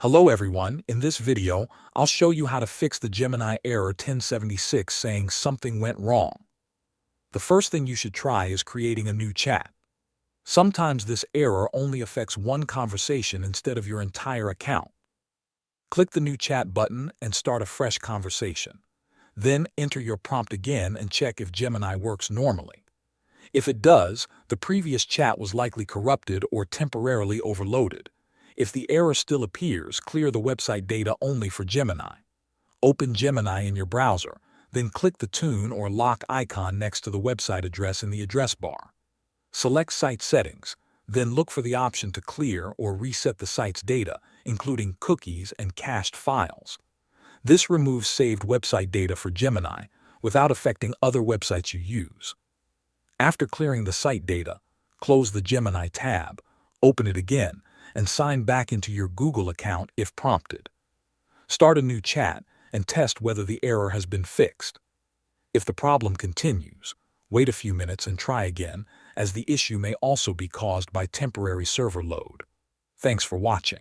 Hello everyone, in this video, I'll show you how to fix the Gemini error 1076 saying something went wrong. The first thing you should try is creating a new chat. Sometimes this error only affects one conversation instead of your entire account. Click the new chat button and start a fresh conversation. Then enter your prompt again and check if Gemini works normally. If it does, the previous chat was likely corrupted or temporarily overloaded. If the error still appears, clear the website data only for Gemini. Open Gemini in your browser, then click the tune or lock icon next to the website address in the address bar. Select Site Settings, then look for the option to clear or reset the site's data, including cookies and cached files. This removes saved website data for Gemini without affecting other websites you use. After clearing the site data, close the Gemini tab, open it again, and sign back into your Google account if prompted. Start a new chat and test whether the error has been fixed. If the problem continues, wait a few minutes and try again, as the issue may also be caused by temporary server load. Thanks for watching.